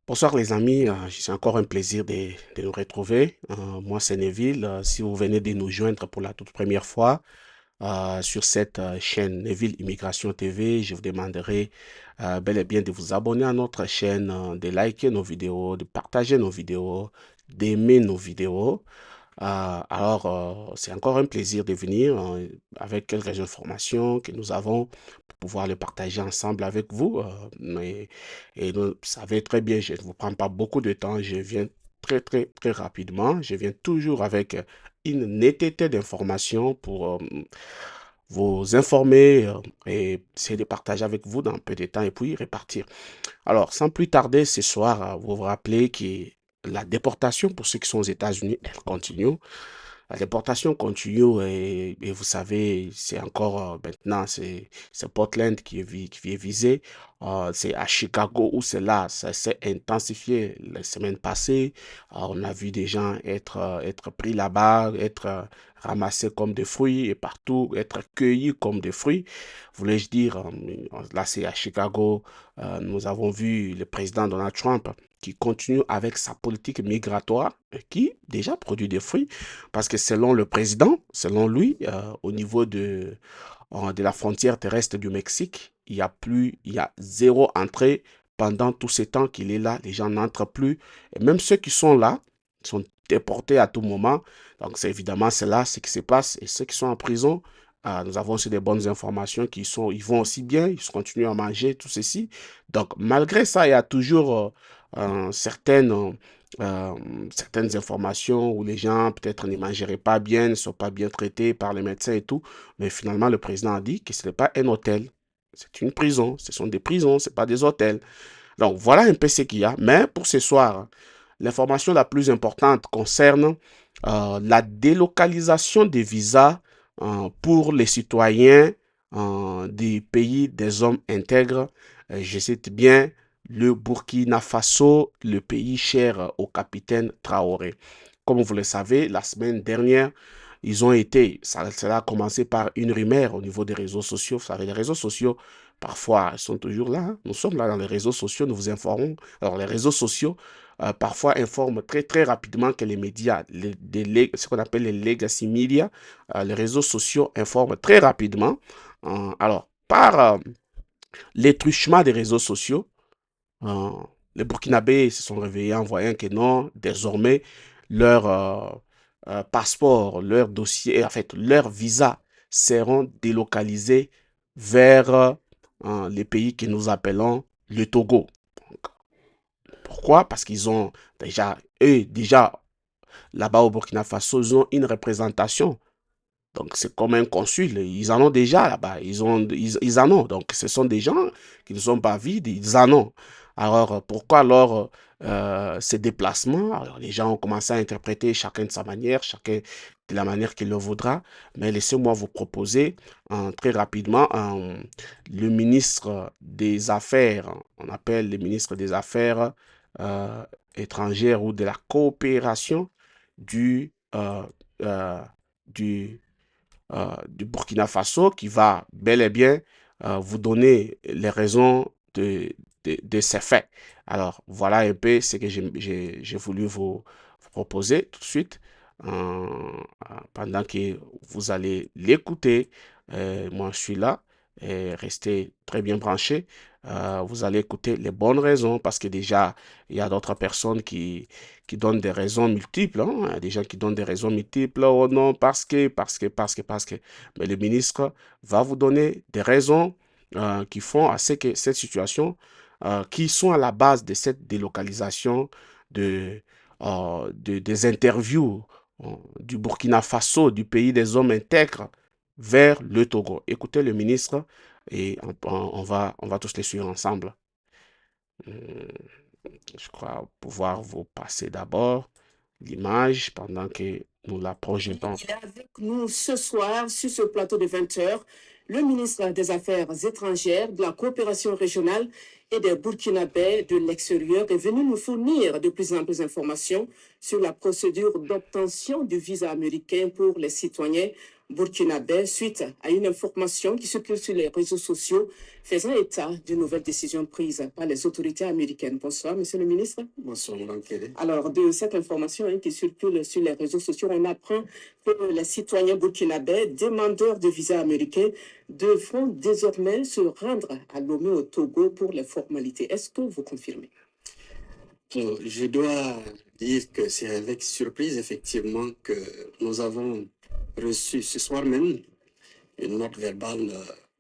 Bonsoir les amis, c'est encore un plaisir de nous retrouver. Moi c'est Neville. Si vous venez de nous joindre pour la toute première fois sur cette chaîne Neville Immigration TV, je vous demanderai bel et bien de vous abonner à notre chaîne, de liker nos vidéos, de partager nos vidéos, d'aimer nos vidéos. C'est encore un plaisir de venir avec quelques informations que nous avons pour pouvoir les partager ensemble avec vous. Et vous savez très bien, je ne vous prends pas beaucoup de temps, je viens très rapidement. Je viens toujours avec une netteté d'informations pour vous informer et essayer de partager avec vous dans un peu de temps et puis repartir. Alors, sans plus tarder, ce soir, vous vous rappelez que la déportation pour ceux qui sont aux États-Unis, elle continue. La déportation continue et vous savez, c'est encore maintenant, c'est Portland qui est visé. C'est à Chicago où c'est là, ça s'est intensifié la semaine passée. On a vu des gens être pris là-bas, être ramassés comme des fruits et partout être cueillis comme des fruits. Voulais-je dire, là c'est à Chicago, nous avons vu le président Donald Trump qui continue avec sa politique migratoire qui déjà produit des fruits parce que selon le président, selon lui, au niveau de la frontière terrestre du Mexique, il y a zéro entrée pendant tout ce temps qu'il est là. Les gens n'entrent plus. Et même ceux qui sont là sont déportés à tout moment. Donc, c'est évidemment, c'est là ce qui se passe. Et ceux qui sont en prison, nous avons aussi des bonnes informations ils vont aussi bien, ils continuent à manger, tout ceci. Donc, malgré ça, il y a toujours euh, certaines informations où les gens peut-être ne mangeraient pas bien, ne sont pas bien traités par les médecins et tout. Mais finalement, le président a dit que ce n'est pas un hôtel, c'est une prison. Ce sont des prisons, ce n'est pas des hôtels. Donc voilà un peu ce qu'il y a. Mais pour ce soir, l'information la plus importante concerne la délocalisation des visas pour les citoyens des pays des hommes intègres. Je cite bien le Burkina Faso, le pays cher au capitaine Traoré. Comme vous le savez, la semaine dernière, cela a commencé par une rumeur au niveau des réseaux sociaux. Vous savez, les réseaux sociaux, parfois, sont toujours là. Hein. Nous sommes là dans les réseaux sociaux, nous vous informons. Alors, les réseaux sociaux, parfois, informent très rapidement que les médias, ce qu'on appelle les legacy media, les réseaux sociaux informent très rapidement. Par l'étruchement des réseaux sociaux, euh, les Burkinabés se sont réveillés en voyant que non, désormais, leur passeport, leur dossier, en fait, leur visa seront délocalisés vers les pays que nous appelons le Togo. Donc, pourquoi? Parce qu'ils ont déjà, là-bas au Burkina Faso, ils ont une représentation. Donc, c'est comme un consul. Ils en ont déjà là-bas. Ils en ont. Donc, ce sont des gens qui ne sont pas vides. Ils en ont. Alors, pourquoi alors ces déplacements? Alors, les gens ont commencé à interpréter chacun de sa manière, chacun de la manière qu'il le voudra. Mais laissez-moi vous proposer très rapidement le ministre des Affaires. On appelle le ministre des Affaires euh, étrangères ou de la coopération du, euh, euh, du du Burkina Faso qui va bel et bien vous donner les raisons de ces faits. Alors, voilà un peu ce que j'ai voulu vous proposer tout de suite pendant que vous allez l'écouter. Moi, je suis là. Et restez très bien branchés. Vous allez écouter les bonnes raisons parce que déjà, il y a d'autres personnes qui donnent des raisons multiples. Hein. Il y a des gens qui donnent des raisons multiples. Oh non, parce que. Mais le ministre va vous donner des raisons qui font à ce que cette situation, qui sont à la base de cette délocalisation de, des interviews du Burkina Faso, du pays des hommes intègres, vers le Togo. Écoutez le ministre et on va tous les suivre ensemble. Hum, Je crois pouvoir vous passer d'abord l'image pendant que nous la projetons. Il est avec nous ce soir sur ce plateau de 20 heures, le ministre des Affaires étrangères, de la coopération régionale et des Burkinabés de l'extérieur est venu nous fournir de plus en plus d'informations sur la procédure d'obtention du visa américain pour les citoyens burkinabé suite à une information qui circule sur les réseaux sociaux faisant état d'une nouvelle décision prise par les autorités américaines. Bonsoir, Monsieur le ministre. Bonsoir, Mme Kélé. Alors, de cette information qui circule sur les réseaux sociaux, on apprend que les citoyens burkinabés, demandeurs de visa américain, devront désormais se rendre à Lomé au Togo pour les formalités. Est-ce que vous confirmez? Je dois dire que c'est avec surprise, effectivement, que nous avons reçu ce soir même une note verbale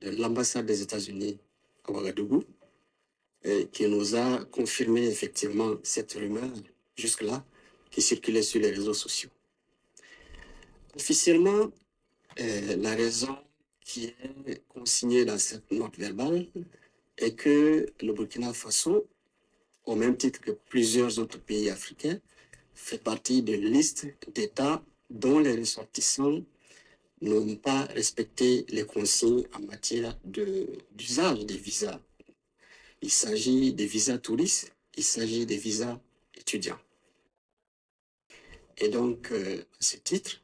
de l'ambassade des États-Unis à Ouagadougou qui nous a confirmé effectivement cette rumeur jusque-là qui circulait sur les réseaux sociaux. Officiellement, la raison qui est consignée dans cette note verbale est que le Burkina Faso, au même titre que plusieurs autres pays africains, fait partie d'une liste d'États dont les ressortissants n'ont pas respecté les consignes en matière d'usage des visas. Il s'agit des visas touristes, il s'agit des visas étudiants. Et donc, à ce titre,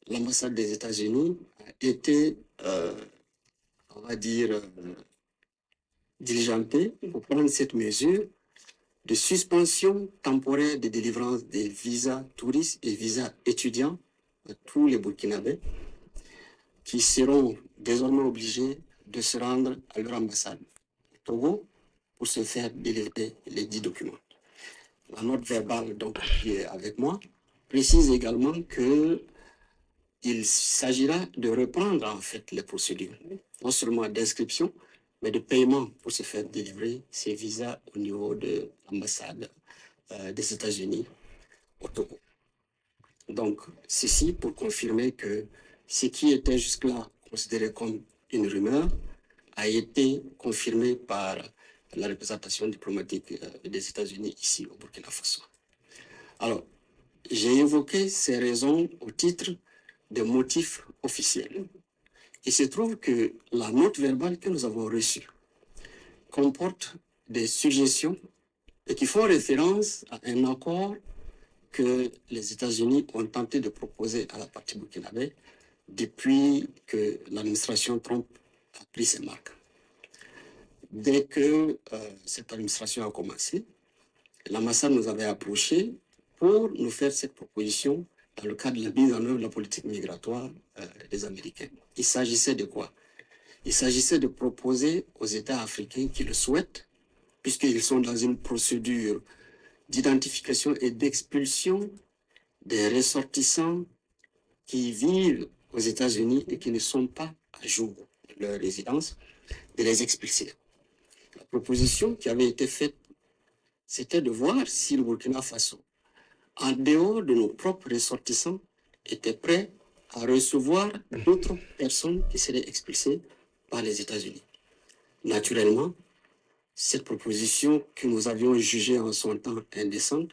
l'ambassade des États-Unis a été, on va dire, diligentée pour prendre cette mesure de suspension temporaire de délivrance des visas touristes et visas étudiants à tous les Burkinabés qui seront désormais obligés de se rendre à leur ambassade au Togo pour se faire délivrer les 10 documents. La note verbale donc, qui est avec moi précise également qu'il s'agira de reprendre en fait les procédures, non seulement d'inscription, mais de paiement pour se faire délivrer ces visas au niveau de l'ambassade des États-Unis au Togo. Donc, ceci pour confirmer que ce qui était jusque-là considéré comme une rumeur a été confirmé par la représentation diplomatique des États-Unis ici au Burkina Faso. Alors, j'ai évoqué ces raisons au titre des motifs officiels. Il se trouve que la note verbale que nous avons reçue comporte des suggestions et qui font référence à un accord que les États-Unis ont tenté de proposer à la partie burkinabé depuis que l'administration Trump a pris ses marques. Dès que cette administration a commencé, l'ambassade nous avait approchés pour nous faire cette proposition dans le cadre de la mise en œuvre de la politique migratoire des Américains. Il s'agissait de quoi? Il s'agissait de proposer aux États africains qui le souhaitent, puisqu'ils sont dans une procédure d'identification et d'expulsion des ressortissants qui vivent aux États-Unis et qui ne sont pas à jour de leur résidence, de les expulser. La proposition qui avait été faite, c'était de voir si le Burkina Faso, en dehors de nos propres ressortissants, était prêt à recevoir d'autres personnes qui seraient expulsées par les États-Unis. Naturellement, cette proposition que nous avions jugée en son temps indécente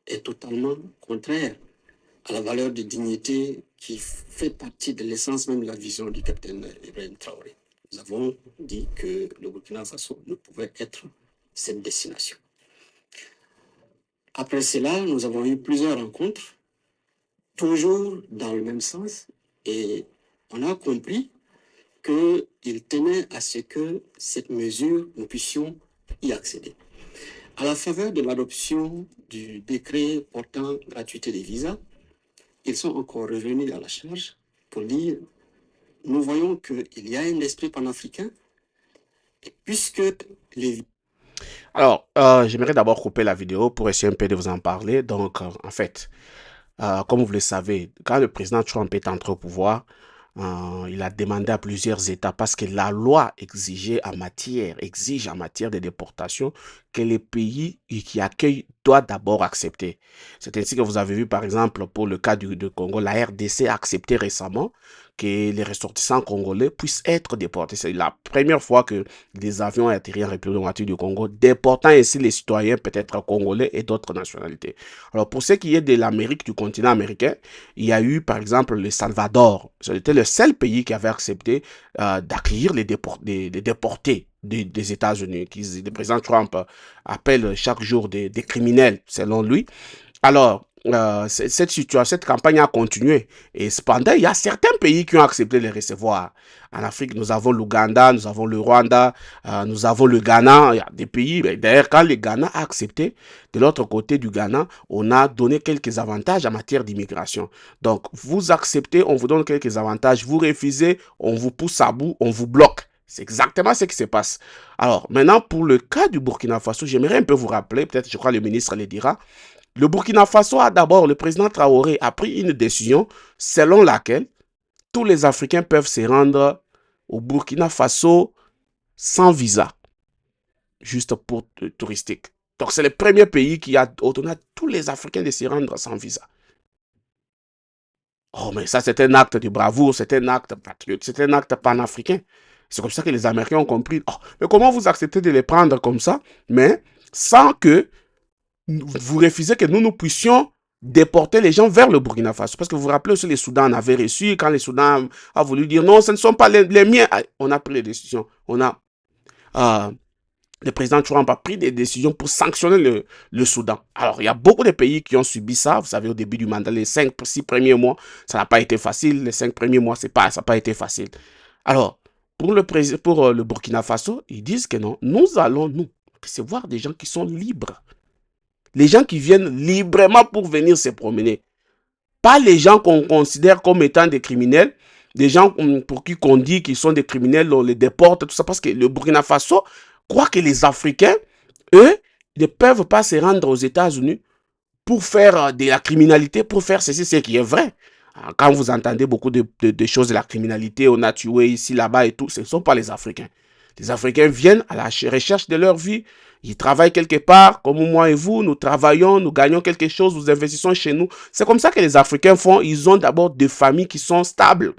est totalement contraire à la valeur de dignité qui fait partie de l'essence même de la vision du capitaine Ibrahim Traoré. Nous avons dit que le Burkina Faso ne pouvait être cette destination. Après cela, nous avons eu plusieurs rencontres, toujours dans le même sens, et on a compris qu'il tenait à ce que cette mesure, nous puissions y accéder. À la faveur de l'adoption du décret portant gratuité des visas, ils sont encore revenus à la charge pour dire nous voyons qu'il y a un esprit panafricain, et puisque les... Alors, j'aimerais d'abord couper la vidéo pour essayer un peu de vous en parler. Donc, en fait, comme vous le savez, quand le président Trump est entré au pouvoir, il a demandé à plusieurs États, parce que la loi exige en matière de déportation que les pays qui accueillent doivent d'abord accepter. C'est ainsi que vous avez vu, par exemple, pour le cas du Congo, la RDC a accepté récemment que les ressortissants congolais puissent être déportés. C'est la première fois que des avions ont atterri en République démocratique du Congo, déportant ainsi les citoyens peut-être congolais et d'autres nationalités. Alors, pour ce qui est de l'Amérique, du continent américain, il y a eu, par exemple, le Salvador. C'était le seul pays qui avait accepté d'accueillir les déportés des États-Unis, le président Trump appelle chaque jour des criminels, selon lui. Alors, cette situation, cette campagne a continué. Et cependant, il y a certains pays qui ont accepté de les recevoir. En Afrique, nous avons l'Ouganda, nous avons le Rwanda, nous avons le Ghana. Il y a des pays. D'ailleurs, quand le Ghana a accepté, de l'autre côté du Ghana, on a donné quelques avantages en matière d'immigration. Donc, vous acceptez, on vous donne quelques avantages. Vous refusez, on vous pousse à bout, on vous bloque. C'est exactement ce qui se passe. Alors, maintenant, pour le cas du Burkina Faso, j'aimerais un peu vous rappeler, peut-être, je crois, le ministre le dira. Le Burkina Faso a d'abord, le président Traoré a pris une décision selon laquelle tous les Africains peuvent se rendre au Burkina Faso sans visa, juste pour touristique. Donc c'est le premier pays qui a ordonné à tous les Africains de se rendre sans visa. Oh, mais ça c'est un acte de bravoure, c'est un acte patriote, c'est un acte panafricain. C'est comme ça que les Américains ont compris. Oh, mais comment vous acceptez de les prendre comme ça, mais sans que vous refusez que nous puissions déporter les gens vers le Burkina Faso. Parce que vous vous rappelez aussi, les Soudans avaient reçu, quand les Soudans a voulu dire non, ce ne sont pas les miens, on a pris les décisions. Le président Trump a pris des décisions pour sanctionner le Soudan. Alors, il y a beaucoup de pays qui ont subi ça. Vous savez, au début du mandat, les 6 premiers mois, ça n'a pas été facile. Les 5 premiers mois, ça n'a pas été facile. Alors, pour le Burkina Faso, ils disent que non, nous allons, nous, recevoir des gens qui sont libres. Les gens qui viennent librement pour venir se promener. Pas les gens qu'on considère comme étant des criminels, des gens pour qui qu'on dit qu'ils sont des criminels, on les déporte, tout ça, parce que le Burkina Faso croit que les Africains, eux, ne peuvent pas se rendre aux États-Unis pour faire de la criminalité, pour faire ceci, ce qui est vrai. Quand vous entendez beaucoup de choses de la criminalité, on a tué ici, là-bas et tout, ce ne sont pas les Africains. Les Africains viennent à la recherche de leur vie. Ils travaillent quelque part, comme moi et vous, nous travaillons, nous gagnons quelque chose, nous investissons chez nous. C'est comme ça que les Africains font. Ils ont d'abord des familles qui sont stables.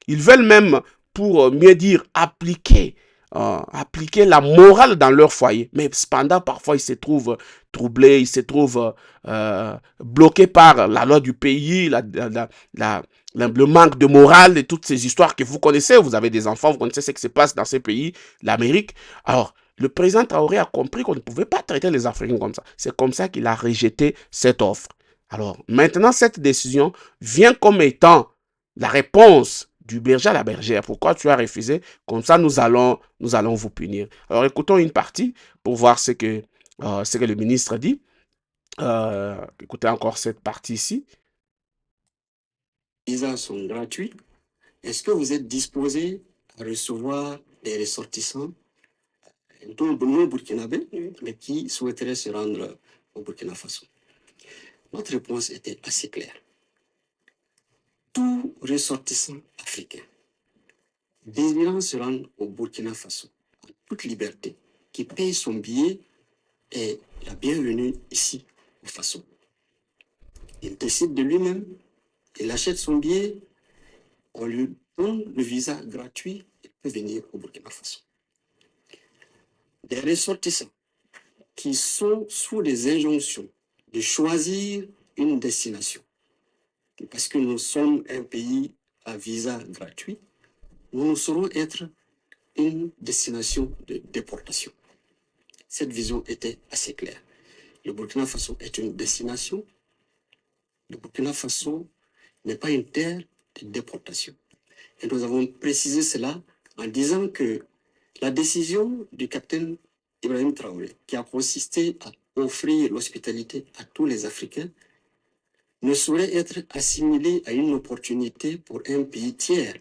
Ils veulent même, pour mieux dire, appliquer la morale dans leur foyer. Mais cependant, parfois, ils se trouvent troublés, ils se trouvent bloqués par la loi du pays, le manque de morale et toutes ces histoires que vous connaissez. Vous avez des enfants, vous connaissez ce qui se passe dans ces pays, l'Amérique. Alors, le président Traoré a compris qu'on ne pouvait pas traiter les Africains comme ça. C'est comme ça qu'il a rejeté cette offre. Alors, maintenant, cette décision vient comme étant la réponse du berger à la bergère. Pourquoi tu as refusé? Comme ça, nous allons vous punir. Alors, écoutons une partie pour voir ce que le ministre dit. Écoutez encore cette partie ici. Les visas sont gratuits. Est-ce que vous êtes disposé à recevoir des ressortissants non burkinabés, mais qui souhaiteraient se rendre au Burkina Faso? Notre réponse était assez claire. Tout ressortissant africain désirant se rendre au Burkina Faso en toute liberté, qui paye son billet, est la bienvenue ici au Faso. Il décide de lui-même, il achète son billet, on lui donne le visa gratuit, il peut venir au Burkina Faso. Des ressortissants qui sont sous les injonctions de choisir une destination, parce que nous sommes un pays à visa gratuit, nous saurons être une destination de déportation. Cette vision était assez claire. Le Burkina Faso est une destination. Le Burkina Faso n'est pas une terre de déportation. Et nous avons précisé cela en disant que la décision du capitaine Ibrahim Traoré, qui a consisté à offrir l'hospitalité à tous les Africains, ne saurait être assimilée à une opportunité pour un pays tiers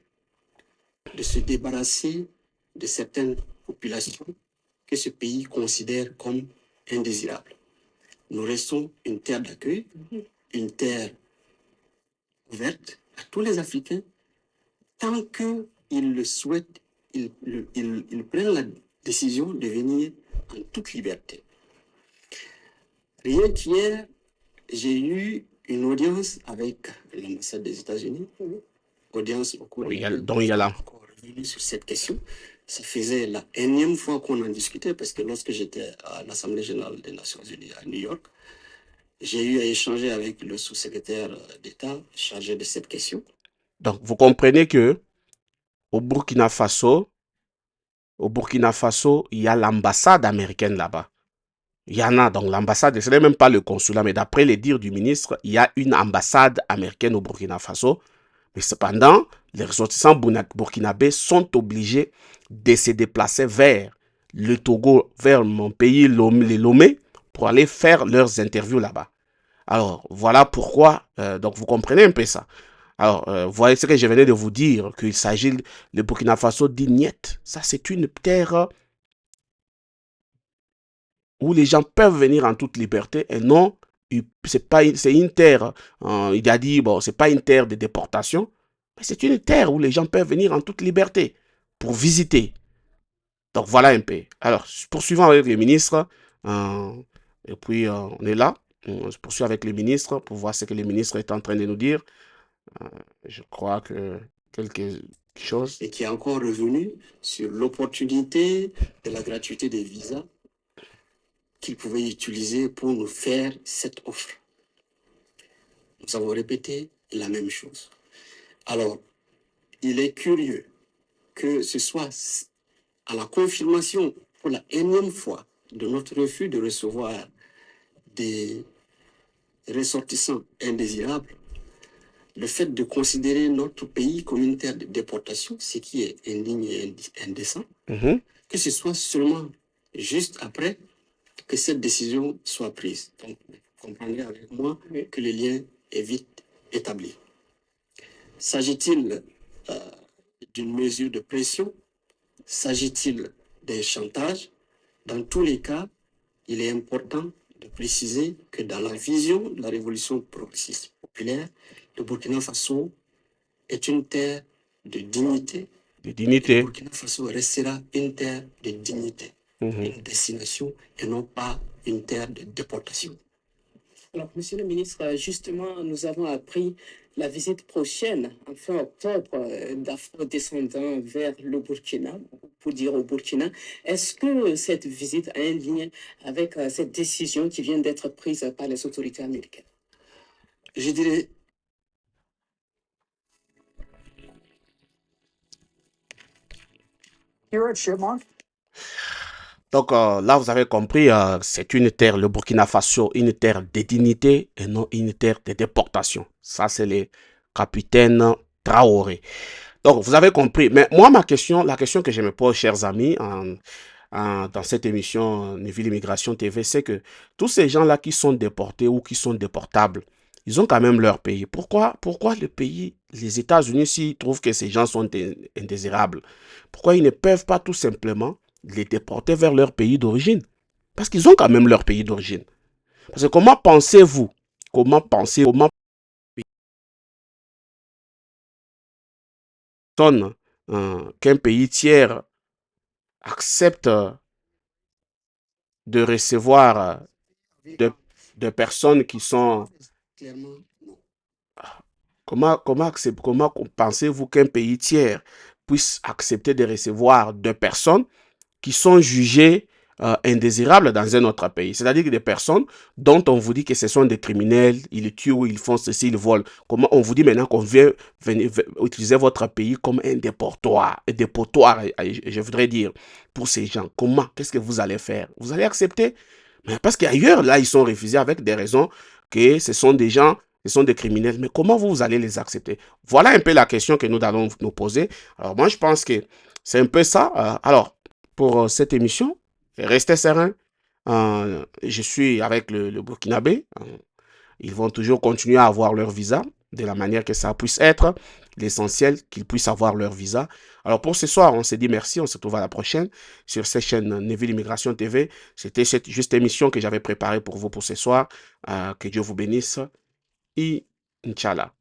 de se débarrasser de certaines populations que ce pays considère comme indésirables. Nous restons une terre d'accueil, une terre ouverte à tous les Africains, tant qu'ils le souhaitent, ils prennent la décision de venir en toute liberté. Rien qu'hier, j'ai eu une audience avec l'ambassade des États-Unis, audience au cours dont il y a là. Encore revenu sur cette question. Ça faisait la énième fois qu'on en discutait, parce que lorsque j'étais à l'Assemblée générale des Nations unies à New York, j'ai eu à échanger avec le sous-secrétaire d'État chargé de cette question. Donc, vous comprenez que au Burkina Faso, il y a l'ambassade américaine là-bas. Il y en a, donc l'ambassade, ce n'est même pas le consulat, mais d'après les dires du ministre, il y a une ambassade américaine au Burkina Faso. Mais cependant, les ressortissants burkinabés sont obligés de se déplacer vers le Togo, vers mon pays, les Lomé, pour aller faire leurs interviews là-bas. Alors, voilà pourquoi, donc vous comprenez un peu ça. Alors, vous voyez ce que je venais de vous dire, qu'il s'agit, le Burkina Faso dit niet. Ça, c'est une terre où les gens peuvent venir en toute liberté et non, c'est une terre, il a dit, bon, c'est pas une terre de déportation, mais c'est une terre où les gens peuvent venir en toute liberté pour visiter. Donc voilà un peu. Alors, poursuivons avec les ministres, et puis on est là, on se poursuit avec les ministres pour voir ce que les ministres est en train de nous dire. Euh, je crois que quelque chose. Et qui est encore revenu sur l'opportunité de la gratuité des visas qu'ils pouvaient utiliser pour nous faire cette offre. Nous avons répété la même chose. Alors, il est curieux que ce soit à la confirmation pour la énième fois de notre refus de recevoir des ressortissants indésirables, le fait de considérer notre pays comme une terre de déportation, ce qui est indigne et indécent, que ce soit seulement juste après que cette décision soit prise. Donc, vous comprendrez avec moi que le lien est vite établi. S'agit-il d'une mesure de pression? S'agit-il d'un chantage? Dans tous les cas, il est important de préciser que dans la vision de la révolution progressiste populaire, le Burkina Faso est une terre de dignité. De dignité. Le Burkina Faso restera une terre de dignité, une destination et non pas une terre de déportation. Alors, Monsieur le ministre, justement, nous avons appris la visite prochaine, en fin octobre, d'afro-descendants vers le Burkina, pour dire au Burkina. Est-ce que cette visite a un lien avec cette décision qui vient d'être prise par les autorités américaines? Je dirais... Here at Chipmunk. Donc là, vous avez compris, c'est une terre, le Burkina Faso, une terre de dignité et non une terre de déportation. Ça, c'est le capitaine Traoré. Donc, vous avez compris. Mais moi, la question que je me pose, chers amis, dans cette émission Neville Immigration TV, c'est que tous ces gens-là qui sont déportés ou qui sont déportables, ils ont quand même leur pays. Pourquoi le pays, les États-Unis, s'ils trouvent que ces gens sont indésirables, pourquoi ils ne peuvent pas tout simplement les déporter vers leur pays d'origine? Parce qu'ils ont quand même leur pays d'origine. Parce que comment pensez-vous, qu'un pays tiers accepte de recevoir de personnes qui sont... Comment pensez-vous qu'un pays tiers puisse accepter de recevoir de personnes qui sont jugées indésirables dans un autre pays? C'est-à-dire que des personnes dont on vous dit que ce sont des criminels, ils tuent, ils font ceci, ils volent. Comment on vous dit maintenant qu'on vient utiliser votre pays comme un déportoir, je voudrais dire, pour ces gens? Comment? Qu'est-ce que vous allez faire? Vous allez accepter? Mais parce qu'ailleurs, là, ils sont refusés avec des raisons que ce sont des gens, ce sont des criminels. Mais comment vous allez les accepter? Voilà un peu la question que nous allons nous poser. Alors moi, je pense que c'est un peu ça. Alors, pour cette émission, restez serein. Je suis avec le Burkinabé. Ils vont toujours continuer à avoir leur visa de la manière que ça puisse être. L'essentiel, qu'ils puissent avoir leur visa. Alors pour ce soir, on se dit merci. On se retrouve à la prochaine sur cette chaîne Neville Immigration TV. C'était cette juste émission que j'avais préparée pour vous pour ce soir. Que Dieu vous bénisse. Et Inch'Allah.